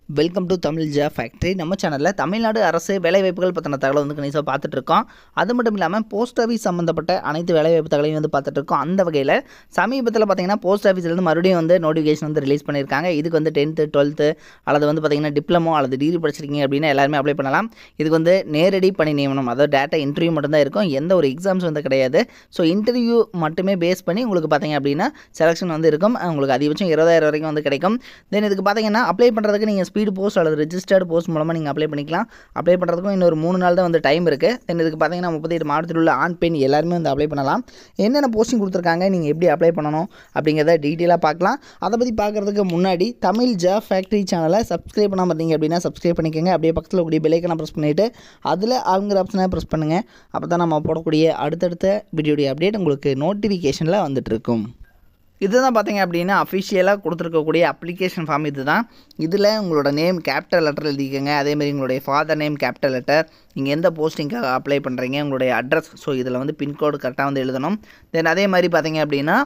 Welcome to Tamil ஜா factory. நம்ம சேனலில் தமிழ்நாடு அரசு வேலைவாய்ப்புகள் பற்றின தகவலை வந்து கணிசாக பார்த்துட்ருக்கோம். அது மட்டும் இல்லாமல் போஸ்ட் ஆஃபீஸ் சம்மந்தப்பட்ட அனைத்து வேலைவாய்ப்பு தகவலையும் வந்து பார்த்துட்ருக்கோம். அந்த வகையில் சமீபத்தில் பார்த்தீங்கன்னா போஸ்ட் ஆஃபீஸ்லேருந்து மறுபடியும் வந்து நோட்டிஃபிகேஷன் வந்து ரிலீஸ் பண்ணியிருக்காங்க. இதுக்கு வந்து 10th 12th அல்லது வந்து பார்த்தீங்கன்னா டிப்ளமோ அல்லது டிகிரி படிச்சிருக்கீங்க அப்படின்னா எல்லாருமே அப்ளை பண்ணலாம். இதுக்கு வந்து நேரடி பணி நியமனம், அதாவது டேட்டா இன்டர்வியூ மட்டும்தான் இருக்கும். எந்த ஒரு எக்ஸாம்ஸ் வந்து கிடையாது. ஸோ இன்டர்வியூ மட்டுமே பேஸ் பண்ணி உங்களுக்கு பார்த்தீங்க அப்படின்னா செலெக்ஷன் வந்து இருக்கும். உங்களுக்கு அதிகபட்சம் 20,000 வரைக்கும் வந்து கிடைக்கும். தென் இதுக்கு பார்த்தீங்கன்னா அப்ளை பண்ணுறதுக்கு நீங்கள் ஸ்பீடு போஸ்ட் அல்லது ரெஜிஸ்டர்டு போஸ்ட் மூலமாக நீங்கள் அப்ளை பண்ணிக்கலாம். அப்ளை பண்ணுறதுக்கும் இன்னொரு 3 நாள் தான் வந்து டைம் இருக்குது. தென் இதுக்கு பார்த்தீங்கன்னா 38 மாவட்டத்தில் உள்ள ஆண் பெண் எல்லாருமே வந்து அப்ளை பண்ணலாம். என்னென்ன போஸ்டிங் கொடுத்துருக்காங்க, நீங்கள் எப்படி அப்ளை பண்ணணும் அப்படிங்கிறத டீட்டெயிலாக பார்க்கலாம். அதை பற்றி பார்க்குறதுக்கு முன்னாடி தமிழ் ஜாப் ஃபேக்ட்ரி சேனலை சப்ஸ்கிரைப் பண்ணாமல் இருந்தீங்க அப்படின்னா சப்ஸ்கிரைப் பண்ணிக்கோங்க. அப்படியே பக்கத்தில் கூடிய பெல் ஐக்கானை ப்ரெஸ் பண்ணிவிட்டு அதில் ஆளுங்கிற ஆப்ஷனை ப்ரெஸ் பண்ணுங்கள். அப்போ தான் நம்ம போடக்கூடிய அடுத்தடுத்த வீடியோடைய அப்டேட் உங்களுக்கு நோட்டிஃபிகேஷனில் வந்துட்டுருக்கும். இதுதான் பார்த்தீங்க அப்படின்னா அஃபிஷியலாக கொடுத்துருக்கக்கூடிய அப்ளிகேஷன் ஃபார்ம். இதுதான். இதில் உங்களோட நேம் கேபிட்டல் லெட்டர் எழுதிக்கோங்க. அதேமாதிரி உங்களுடைய ஃபாதர் நேம் கேபிட்டல் லெட்டர், நீங்கள் எந்த போஸ்டிங்காக அப்ளை பண்ணுறீங்க, உங்களுடைய அட்ரஸ், ஸோ இதில் வந்து பின்கோடு கரெக்டாக வந்து எழுதணும். தென் அதே மாதிரி பார்த்தீங்க அப்படின்னா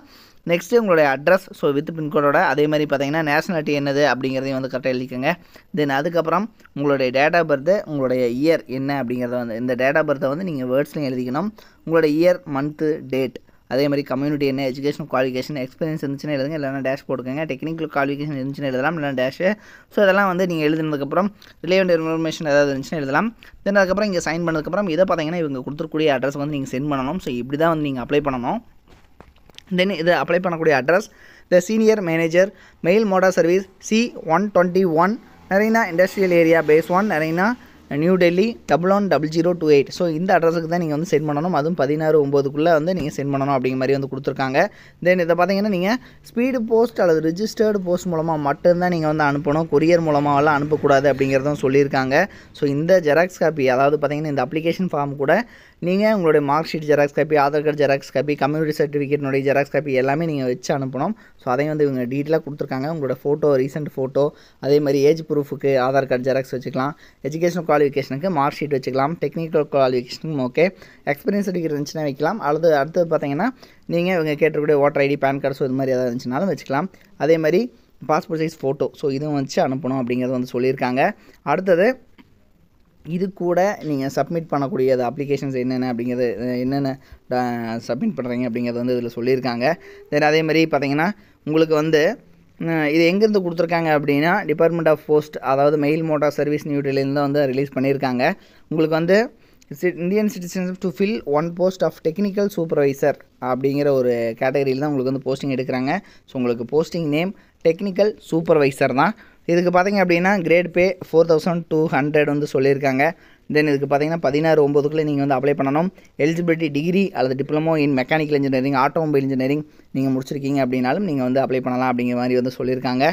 நெக்ஸ்ட்டு உங்களுடைய அட்ரஸ், ஸோ வித் பின்கோடோட, அதே மாதிரி பார்த்தீங்கன்னா நேஷனாலிட்டி என்னது அப்படிங்கிறதையும் வந்து கரெக்டாக எழுதிக்கோங்க. தென் அதுக்கப்புறம் உங்களுடைய டேட் ஆஃப் பர்த்து, உங்களுடைய இயர் என்ன அப்படிங்கிறத வந்து இந்த டேட் ஆஃப் பர்த்தை வந்து நீங்கள் வேர்ட்ஸ்லையும் எழுதிக்கணும். உங்களுடைய இயர், மந்த்து, டேட், அதே மாதிரி கம்யூனிட்டி என்ன, எஜுகேஷன் குவாலிஃபிகேஷன், எக்ஸ்பீரியன்ஸ் இருந்துச்சுன்னா எழுதுங்க, இல்லைனா டேஷ் போட்டுக்கோங்க. டெக்னிக்கல் குவாலிஃபிகேஷன் இருந்துச்சுன்னா எழுதலாம், இல்லைனா டேஷ். ஸோ இதெல்லாம் வந்து நீங்கள் எழுதுனதுக்கப்புறம் ரிலேவெண்ட் இன்ஃபர்மேஷன் ஏதாவது இருந்துச்சுன்னா எழுதலாம். தென் அதுக்கப்புறம் இங்கே சைன் பண்ணதுக்கப்புறம் இதை பார்த்தீங்கன்னா இவங்க கொடுத்துருக்கூடிய அட்ரஸ் வந்து நீங்கள் சென்ட் பண்ணணும். ஸோ இப்படி தான் வந்து நீங்கள் அப்ளை பண்ணணும். தென் இது அப்ளை பண்ணக்கூடிய address the senior manager mail motor service C121 Naraina industrial area phase 1 Naraina New Delhi 110028. So இந்த அட்ரஸுக்கு தான் நீங்கள் வந்து சென்ட் பண்ணணும். அதுவும் 16/9க்குள்ளே வந்து நீங்கள் சென்ட் பண்ணணும் அப்படிங்கிற மாதிரி வந்து கொடுத்துருக்காங்க. தென் இதை பார்த்தீங்கன்னா நீங்கள் ஸ்பீடு போஸ்ட் அல்லது ரிஜிஸ்டர்டு போஸ்ட் மூலமாக மட்டும்தான் நீங்கள் வந்து அனுப்பணும். கொரியர் மூலமாகலாம் அனுப்பக்கூடாது அப்படிங்கிறதும் சொல்லியிருக்காங்க. ஸோ இந்த ஜெராக்ஸ் காப்பி, அதாவது பார்த்தீங்கன்னா இந்த அப்ளிகேஷன் ஃபார்ம் கூட நீங்கள் உங்களுடைய mark sheet xerox copy, Aadhaar card xerox copy, community சர்டிஃபிகேட்னுடைய ஜெராக்ஸ் காப்பி எல்லாமே நீங்கள் வச்சு அனுப்பணும். ஸோ அதையும் வந்து இவங்க டீட்டெயிலாக கொடுத்துருக்காங்க. உங்களோட ஃபோட்டோ, ரீசெண்ட் ஃபோட்டோ, அதே மாதிரி ஏஜ் ப்ரூஃபுக்கு ஆதார் கார்டு ஜெராக்ஸ் வச்சுக்கலாம். எஜுகேஷன் குவாலிஃபிகேஷனுக்கு மார்க் ஷீட் வச்சுக்கலாம். டெக்னிக்கல் குவாலிஃபிகேஷனுக்கும் ஓகே. எக்ஸ்பீரியன்ஸ் சர்டிஃபிகேட் இருந்துச்சுன்னா வைக்கலாம். அடுத்தது பார்த்தீங்கன்னா நீங்கள் இவங்க கேட்டக்கூடிய voter ID, PAN card, so இது மாதிரி ஏதாவது இருந்துச்சுனாலும் வச்சுக்கலாம். அதே மாதிரி பாஸ்போர்ட் சைஸ் ஃபோட்டோ, ஸோ இதுவும் வச்சு அனுப்பணும் அப்படிங்கிறது வந்து சொல்லியிருக்காங்க. அடுத்தது இது கூட நீங்கள் சப்மிட் பண்ணக்கூடிய அப்ளிகேஷன்ஸ் என்னென்ன அப்படிங்கிறது, என்னென்ன சப்மிட் பண்ணுறீங்க அப்படிங்கிறது வந்து இதில் சொல்லியிருக்காங்க. தென் அதே மாதிரி பார்த்தீங்கன்னா உங்களுக்கு வந்து இது எங்கேருந்து கொடுத்துருக்காங்க அப்படின்னா டிபார்ட்மெண்ட் ஆஃப் போஸ்ட், அதாவது மெயில் மோட்டார் சர்வீஸ் நியூ டெல்லியிலேருந்து வந்து ரிலீஸ் பண்ணியிருக்காங்க. உங்களுக்கு வந்து Indian citizenship to fill 1 post of technical supervisor அப்படிங்கிற ஒரு கேட்டகரியில் தான் உங்களுக்கு வந்து போஸ்டிங் எடுக்கிறாங்க. ஸோ உங்களுக்கு போஸ்டிங் நேம் டெக்னிக்கல் சூப்பர்வைசர் தான். இதுக்கு பார்த்தீங்க அப்படின்னா கிரேட் பே 4200 வந்து சொல்லியிருக்காங்க. தென் இதுக்கு பார்த்தீங்கன்னா 16/9க்குள்ளே நீங்கள் வந்து அப்ளை பண்ணணும். எலிஜிபிலிட்டி டிகிரி அல்லது diploma in mechanical engineering, automobile engineering நீங்கள் முடிச்சிருக்கீங்க அப்படின்னாலும் நீங்கள் வந்து அப்ளை பண்ணலாம் அப்படிங்கிற மாதிரி வந்து சொல்லியிருக்காங்க.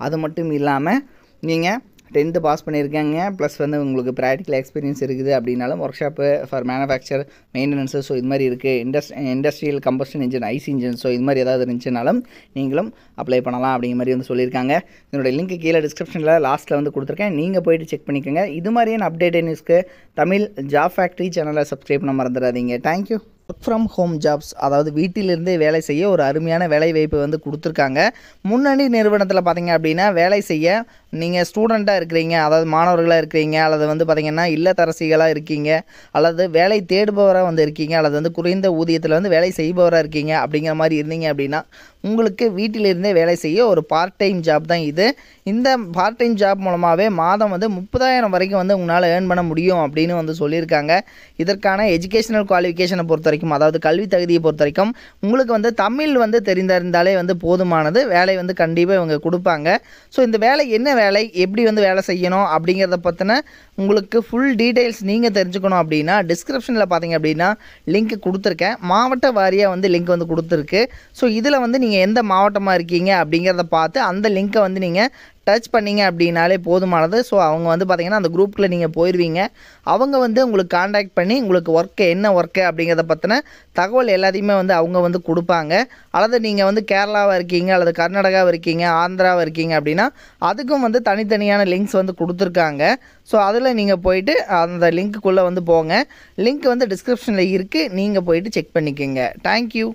அது மட்டும் இல்லாமல் நீங்கள் 10th பாஸ் பண்ணியிருக்காங்க, ப்ளஸ் வந்து உங்களுக்கு ப்ராக்டிக்கல் எக்ஸ்பீரியன்ஸ் இருக்குது அப்படின்னாலும் workshop for manufacture maintenance, so இது மாதிரி இருக்குது. Industrial combustion engine, IC engine, so இது மாதிரி ஏதாவது இருந்துச்சுனாலும் நீங்களும் அப்ளை பண்ணலாம் அப்படிங்கிற மாதிரி வந்து சொல்லியிருக்காங்க. இதனுடைய லிங்க் கீழே டிஸ்கிரிப்ஷனில் லாஸ்ட்டில் வந்து கொடுத்துருக்கேன். நீங்கள் போய்ட்டு செக் பண்ணிக்கோங்க. இது மாதிரியான அப்டேட் நியூஸ்க்கு தமிழ் ஜாப் ஃபேக்ட்ரி சேனலை சப்ஸ்கிரைப் பண்ண மறந்துடாதீங்க. Thank you. Work from home jobs, அதாவது வீட்டிலிருந்தே வேலை செய்ய ஒரு அருமையான வேலை வாய்ப்பு வந்து கொடுத்துருக்காங்க. முன்னணி நிறுவனத்தில் பார்த்தீங்க அப்படின்னா வேலை செய்ய நீங்கள் ஸ்டூடெண்ட்டாக இருக்கிறீங்க, அதாவது மாணவர்களாக இருக்கிறீங்க, அல்லது வந்து பார்த்திங்கன்னா இல்லத்தரசிகளாக இருக்கீங்க, அல்லது வேலை தேடுபவராக வந்து இருக்கீங்க, அல்லது வந்து குறைந்த ஊதியத்தில் வந்து வேலை செய்பவராக இருக்கீங்க அப்படிங்கிற மாதிரி இருந்தீங்க அப்படின்னா உங்களுக்கு வீட்டிலிருந்தே வேலை செய்ய ஒரு பார்ட் டைம் ஜாப் தான் இது. இந்த பார்ட் டைம் ஜாப் மூலமாகவே மாதம் வந்து 30,000 வரைக்கும் வந்து உங்களால் ஏர்ன் பண்ண முடியும் அப்படின்னு வந்து சொல்லியிருக்காங்க. இதற்கான எஜுகேஷனல் குவாலிஃபிகேஷனை பொறுத்த வரைக்கும், அதாவது கல்வி தகுதியை பொறுத்த வரைக்கும் உங்களுக்கு வந்து தமிழ் வந்து தெரிந்திருந்தாலே வந்து போதுமானது. வேலை வந்து கண்டிப்பாக இவங்க கொடுப்பாங்க. ஸோ இந்த வேலை என்ன வேலை, எப்படி வந்து வேலை செய்யணும் அப்படிங்கிறத பற்றின உங்களுக்கு ஃபுல் டீட்டெயில்ஸ் நீங்கள் தெரிஞ்சுக்கணும் அப்படின்னா டிஸ்கிரிப்ஷனில் பார்த்தீங்க அப்படின்னா லிங்க் கொடுத்துருக்கேன். மாவட்ட வாரியாக வந்து லிங்க் வந்து கொடுத்துருக்கு. ஸோ இதில் வந்து நீங்கள் எந்த மாவட்டமாக இருக்கீங்க அப்படிங்கிறத பார்த்து அந்த லிங்க்கை வந்து நீங்கள் டச் பண்ணிங்க அப்படின்னாலே போதுமானது. ஸோ அவங்க வந்து பார்த்திங்கன்னா அந்த குரூப்பில் நீங்கள் போயிடுவீங்க. அவங்க வந்து உங்களுக்கு காண்டாக்ட் பண்ணி உங்களுக்கு ஒர்க்கு என்ன ஒர்க்கு அப்படிங்கிறத பற்றின தகவல் எல்லாத்தையுமே வந்து அவங்க வந்து கொடுப்பாங்க. அல்லது நீங்கள் வந்து கேரளாவாக இருக்கீங்க, அல்லது கர்நாடகாவில் இருக்கீங்க, ஆந்திராவில் இருக்கீங்க அப்படின்னா அதுக்கும் வந்து தனித்தனியான லிங்க்ஸ் வந்து கொடுத்துருக்காங்க. ஸோ அதில் நீங்கள் போயிட்டு அந்த லிங்க்குள்ளே வந்து போங்க. லிங்க் வந்து டிஸ்கிரிப்ஷனில் இருக்குது, நீங்கள் போயிட்டு செக் பண்ணிக்கோங்க. தேங்க்யூ.